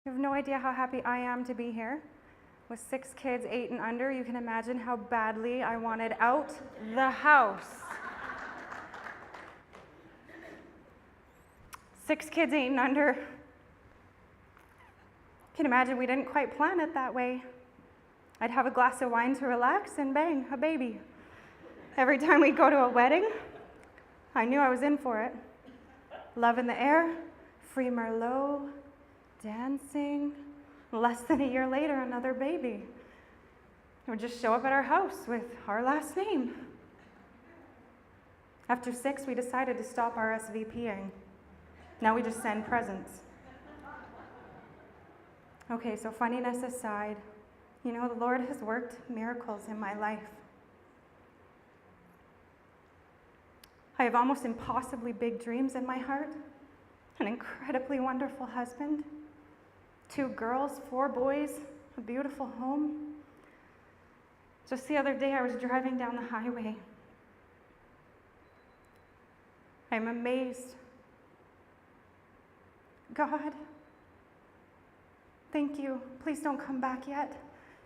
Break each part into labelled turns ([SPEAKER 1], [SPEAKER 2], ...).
[SPEAKER 1] You have no idea how happy I am to be here. With 6 kids, 8 and under, you can imagine how badly I wanted out the house. 6 kids, 8 and under. You can imagine we didn't quite plan it that way. I'd have a glass of wine to relax and bang, a baby. Every time we'd go to a wedding, I knew I was in for it. Love in the air, free Merlot, dancing. Less than a year later, another baby. It would just show up at our house with our last name. After 6, we decided to stop RSVPing. Now we just send presents. Okay, so funniness aside, you know, the Lord has worked miracles in my life. I have almost impossibly big dreams in my heart, an incredibly wonderful husband, 2 girls, 4 boys, a beautiful home. Just the other day, I was driving down the highway. I'm amazed. God, thank you. Please don't come back yet.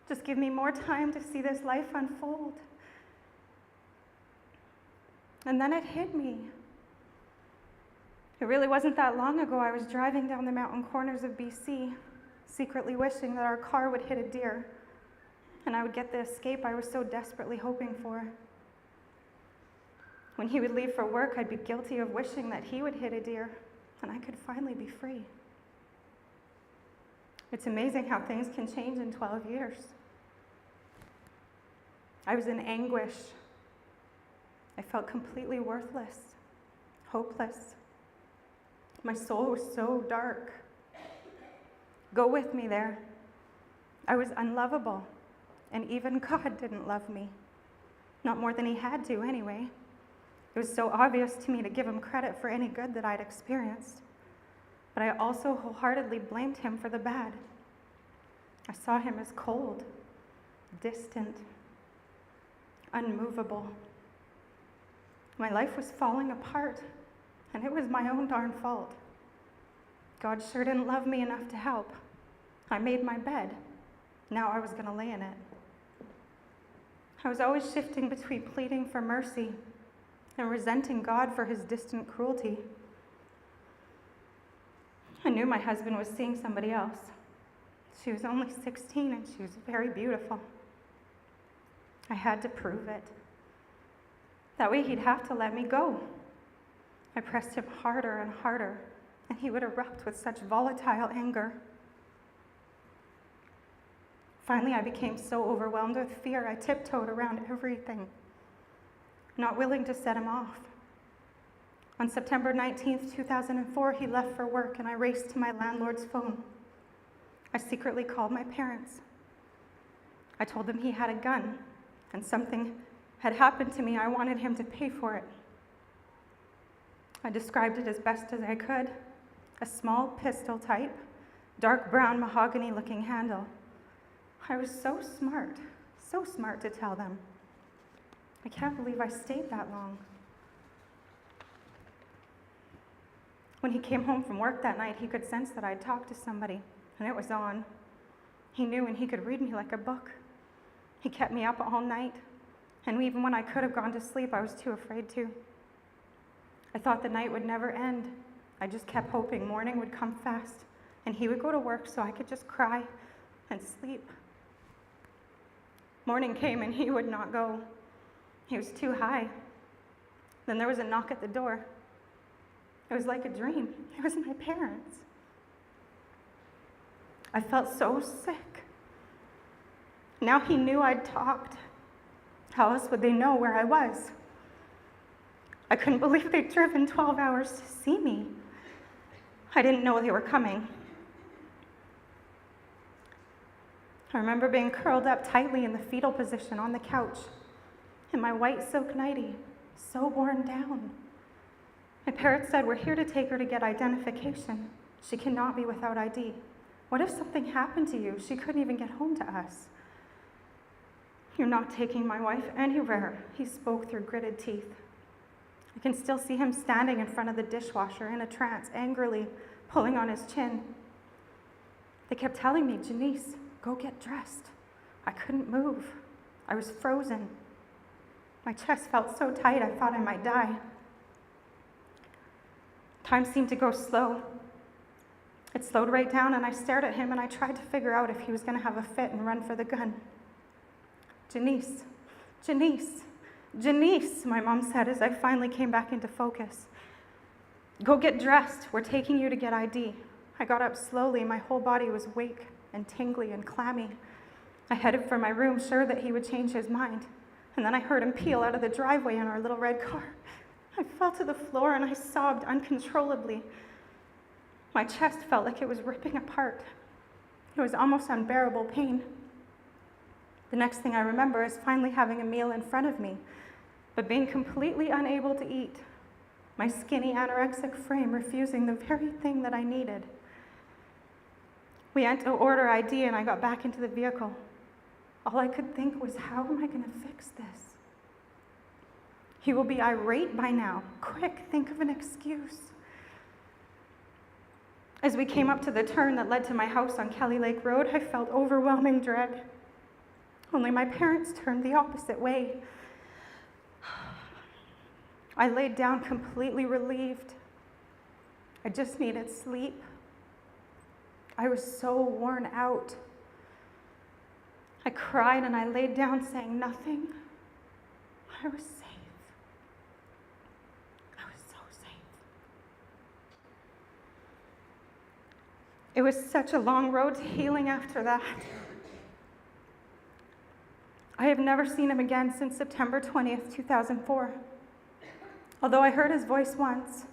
[SPEAKER 1] Just give me more time to see this life unfold. And then it hit me. It really wasn't that long ago. I was driving down the mountain corners of BC, secretly wishing that our car would hit a deer, and I would get the escape I was so desperately hoping for. When he would leave for work, I'd be guilty of wishing that he would hit a deer, and I could finally be free. It's amazing how things can change in 12 years. I was in anguish. I felt completely worthless, hopeless. My soul was so dark. Go with me there. I was unlovable, and even God didn't love me. Not more than he had to, anyway. It was so obvious to me to give him credit for any good that I'd experienced, but I also wholeheartedly blamed him for the bad. I saw him as cold, distant, unmovable. My life was falling apart, and it was my own darn fault. God sure didn't love me enough to help. I made my bed. Now I was going to lay in it. I was always shifting between pleading for mercy and resenting God for his distant cruelty. I knew my husband was seeing somebody else. She was only 16 and she was very beautiful. I had to prove it. That way he'd have to let me go. I pressed him harder and harder, and he would erupt with such volatile anger. Finally, I became so overwhelmed with fear, I tiptoed around everything, not willing to set him off. On September 19th, 2004, he left for work, and I raced to my landlord's phone. I secretly called my parents. I told them he had a gun, and something had happened to me. I wanted him to pay for it. I described it as best as I could. A small pistol type, dark brown mahogany-looking handle. I was so smart to tell them. I can't believe I stayed that long. When he came home from work that night, he could sense that I'd talked to somebody, and it was on. He knew, and he could read me like a book. He kept me up all night, and even when I could have gone to sleep, I was too afraid to. I thought the night would never end. I just kept hoping morning would come fast, and he would go to work so I could just cry and sleep. Morning came, and he would not go. He was too high. Then there was a knock at the door. It was like a dream. It was my parents. I felt so sick. Now he knew I'd talked. How else would they know where I was? I couldn't believe they'd driven 12 hours to see me. I didn't know they were coming. I remember being curled up tightly in the fetal position on the couch, in my white silk nightie, so worn down. My parents said, "We're here to take her to get identification. She cannot be without ID. What if something happened to you? She couldn't even get home to us." "You're not taking my wife anywhere," he spoke through gritted teeth. I can still see him standing in front of the dishwasher in a trance, angrily pulling on his chin. They kept telling me, Janice, go get dressed. I couldn't move. I was frozen. My chest felt so tight I thought I might die. Time seemed to go slow. It slowed right down, and I stared at him, and I tried to figure out if he was going to have a fit and run for the gun. Janice, Janice, Janice, my mom said as I finally came back into focus. Go get dressed. We're taking you to get ID. I got up slowly. My whole body was awake and tingly and clammy. I headed for my room, sure that he would change his mind. And then I heard him peel out of the driveway in our little red car. I fell to the floor and I sobbed uncontrollably. My chest felt like it was ripping apart. It was almost unbearable pain. The next thing I remember is finally having a meal in front of me, but being completely unable to eat. My skinny anorexic frame refusing the very thing that I needed. We went to order ID and I got back into the vehicle. All I could think was, how am I going to fix this? He will be irate by now. Quick, think of an excuse. As we came up to the turn that led to my house on Kelly Lake Road, I felt overwhelming dread. Only my parents turned the opposite way. I laid down completely relieved. I just needed sleep. I was so worn out. I cried and I laid down saying nothing. I was safe. I was so safe. It was such a long road to healing after that. I have never seen him again since September 20th, 2004. Although I heard his voice once.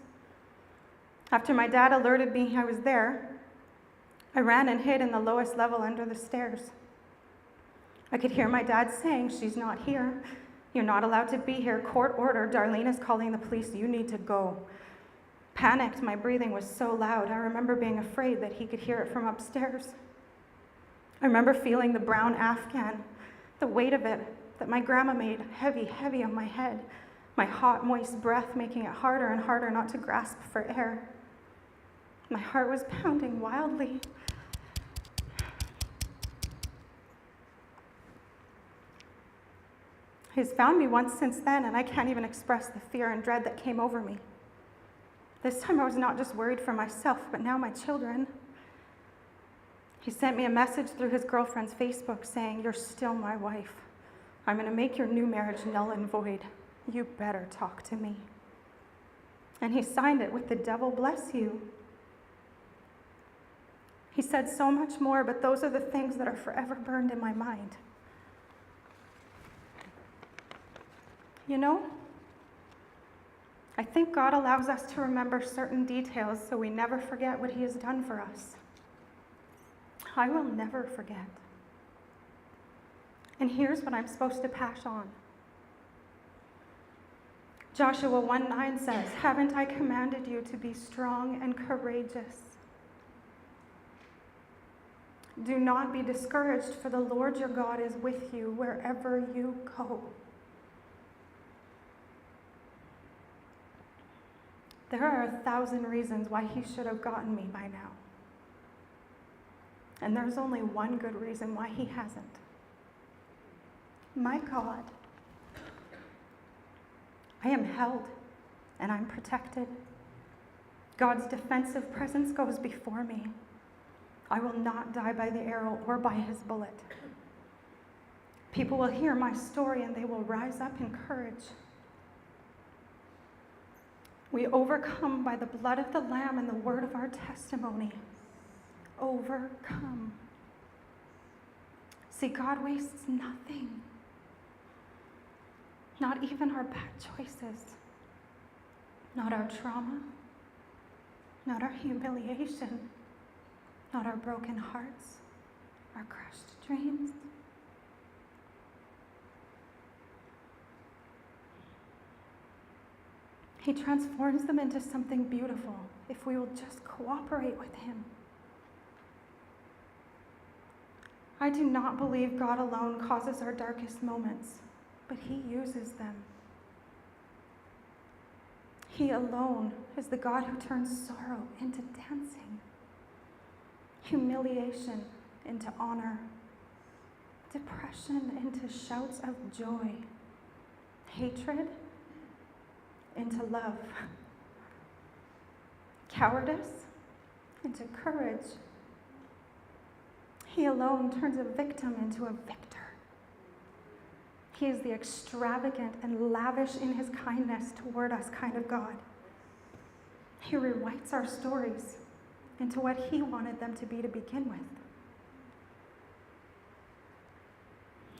[SPEAKER 1] After my dad alerted me I was there, I ran and hid in the lowest level under the stairs. I could hear my dad saying, she's not here. You're not allowed to be here. Court order. Darlene is calling the police. You need to go. Panicked, my breathing was so loud. I remember being afraid that he could hear it from upstairs. I remember feeling the brown Afghan, the weight of it that my grandma made heavy, heavy on my head. My hot, moist breath making it harder and harder not to grasp for air. My heart was pounding wildly. He's found me once since then, and I can't even express the fear and dread that came over me. This time I was not just worried for myself, but now my children. He sent me a message through his girlfriend's Facebook saying, you're still my wife. I'm going to make your new marriage null and void. You better talk to me. And he signed it with the devil bless you. He said so much more, but those are the things that are forever burned in my mind. You know, I think God allows us to remember certain details so we never forget what he has done for us. I will never forget. And here's what I'm supposed to pass on. Joshua 1:9 says, haven't I commanded you to be strong and courageous? Do not be discouraged, for the Lord your God is with you wherever you go. There are 1,000 reasons why he should have gotten me by now. And there's only one good reason why he hasn't. My God, I am held and I'm protected. God's defensive presence goes before me. I will not die by the arrow or by his bullet. People will hear my story and they will rise up in courage. We overcome by the blood of the Lamb and the word of our testimony. Overcome. See, God wastes nothing. Not even our bad choices. Not our trauma. Not our humiliation. Not our broken hearts. Our crushed dreams. He transforms them into something beautiful if we will just cooperate with him. I do not believe God alone causes our darkest moments, but he uses them. He alone is the God who turns sorrow into dancing. humiliation into honor, depression into shouts of joy, hatred into love, cowardice into courage. He alone turns a victim into a victor. He is the extravagant and lavish in his kindness toward us kind of God. He rewrites our stories into what he wanted them to be to begin with.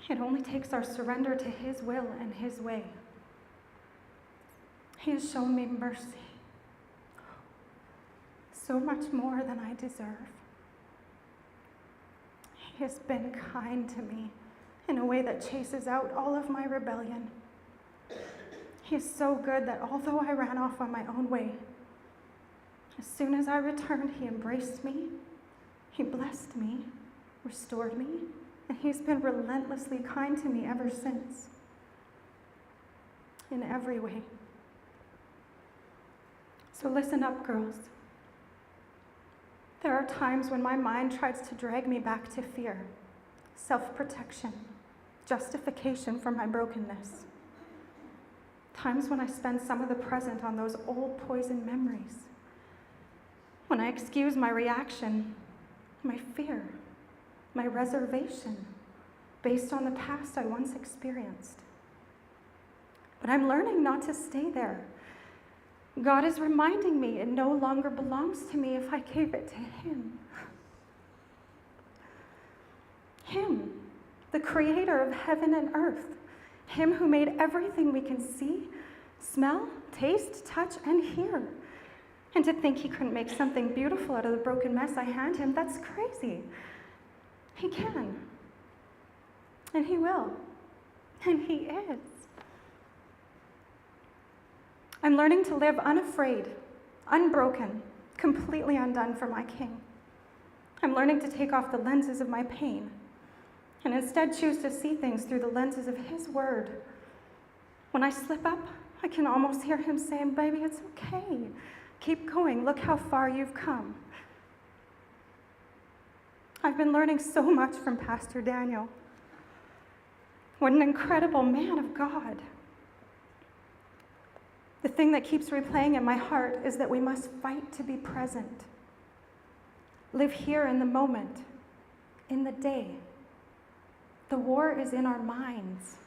[SPEAKER 1] It only takes our surrender to his will and his way. He has shown me mercy, so much more than I deserve. He has been kind to me in a way that chases out all of my rebellion. He is so good that although I ran off on my own way, as soon as I returned, he embraced me, he blessed me, restored me, and he's been relentlessly kind to me ever since, in every way. So listen up, girls. There are times when my mind tries to drag me back to fear, self-protection, justification for my brokenness. Times when I spend some of the present on those old poison memories. When I excuse my reaction, my fear, my reservation, based on the past I once experienced. But I'm learning not to stay there. God is reminding me it no longer belongs to me if I gave it to him. Him, the creator of heaven and earth. Him who made everything we can see, smell, taste, touch, and hear. And to think he couldn't make something beautiful out of the broken mess I hand him, that's crazy. He can. And he will. And he is. I'm learning to live unafraid, unbroken, completely undone for my King. I'm learning to take off the lenses of my pain and instead choose to see things through the lenses of his word. When I slip up, I can almost hear him saying, "Baby, it's okay. Keep going. Look how far you've come." I've been learning so much from Pastor Daniel. What an incredible man of God. The thing that keeps replaying in my heart is that we must fight to be present. Live here in the moment, in the day. The war is in our minds.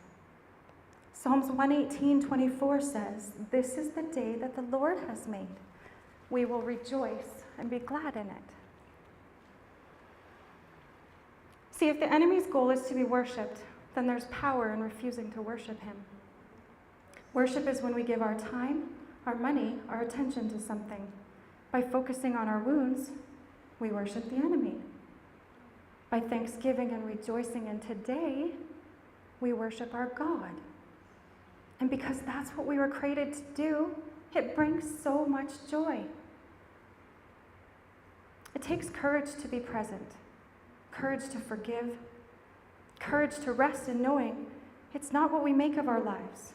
[SPEAKER 1] Psalms 118:24 says, "This is the day that the Lord has made. We will rejoice and be glad in it." See, if the enemy's goal is to be worshipped, then there's power in refusing to worship him. Worship is when we give our time, our money, our attention to something. By focusing on our wounds, we worship the enemy. By thanksgiving and rejoicing in today, we worship our God. And because that's what we were created to do, it brings so much joy. It takes courage to be present, courage to forgive, courage to rest in knowing it's not what we make of our lives.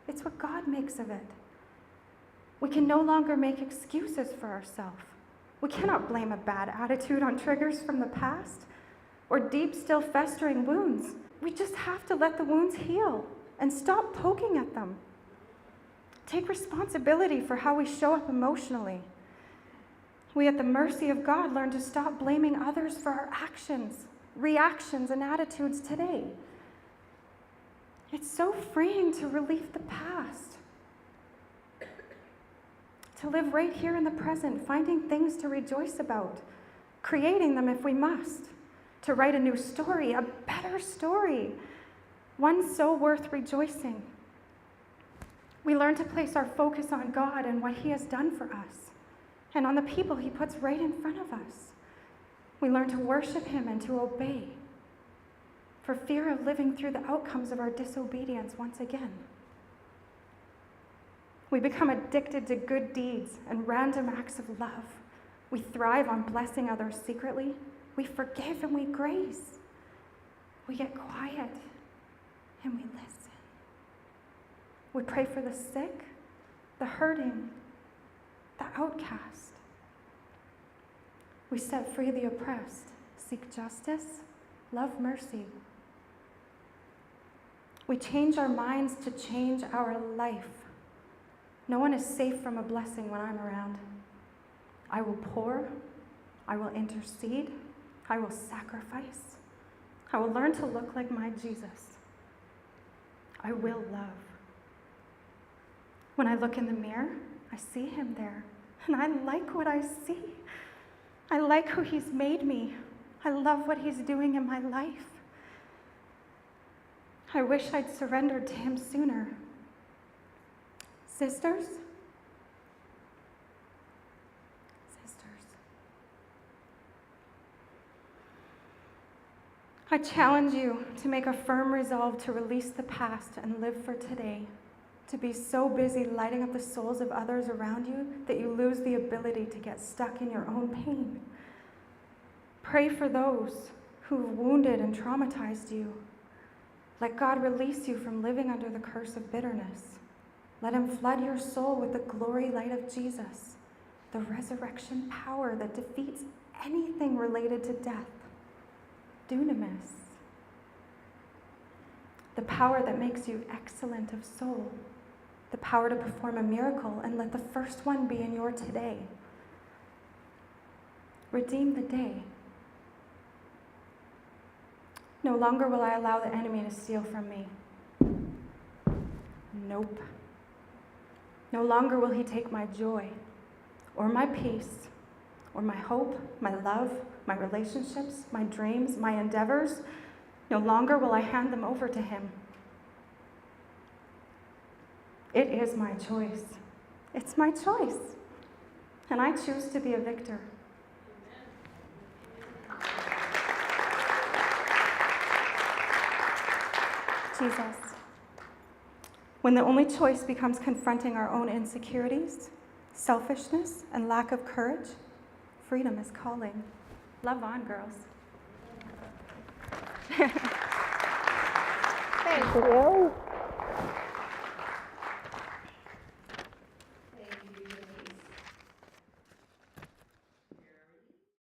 [SPEAKER 1] It's what God makes of it. We can no longer make excuses for ourselves. We cannot blame a bad attitude on triggers from the past or deep, still festering wounds. We just have to let the wounds heal and stop poking at them. Take responsibility for how we show up emotionally. We, at the mercy of God, learn to stop blaming others for our actions, reactions, and attitudes today. It's so freeing to release the past, to live right here in the present, finding things to rejoice about, creating them if we must, to write a new story, a better story, one so worth rejoicing. We learn to place our focus on God and what he has done for us, and on the people he puts right in front of us. We learn to worship him and to obey, for fear of living through the outcomes of our disobedience once again. We become addicted to good deeds and random acts of love. We thrive on blessing others secretly. We forgive and we grace. We get quiet and we listen. We pray for the sick, the hurting, the outcast. We set free the oppressed, seek justice, love mercy. We change our minds to change our life. No one is safe from a blessing when I'm around. I will pour, I will intercede, I will sacrifice. I will learn to look like my Jesus. I will love. When I look in the mirror, I see him there, and I like what I see. I like who he's made me. I love what he's doing in my life. I wish I'd surrendered to him sooner. Sisters, I challenge you to make a firm resolve to release the past and live for today, to be so busy lighting up the souls of others around you that you lose the ability to get stuck in your own pain. Pray for those who've wounded and traumatized you. Let God release you from living under the curse of bitterness. Let him flood your soul with the glory light of Jesus, the resurrection power that defeats anything related to death. Dunamis, the power that makes you excellent of soul, the power to perform a miracle, and let the first one be in your today. Redeem the day. No longer will I allow the enemy to steal from me. Nope. No longer will he take my joy, or my peace, or my hope, my love, my relationships, my dreams, my endeavors. No longer will I hand them over to him. It is my choice. It's my choice. And I choose to be a victor. Jesus. When the only choice becomes confronting our own insecurities, selfishness, and lack of courage, freedom is calling. Love on, girls.
[SPEAKER 2] Thank you.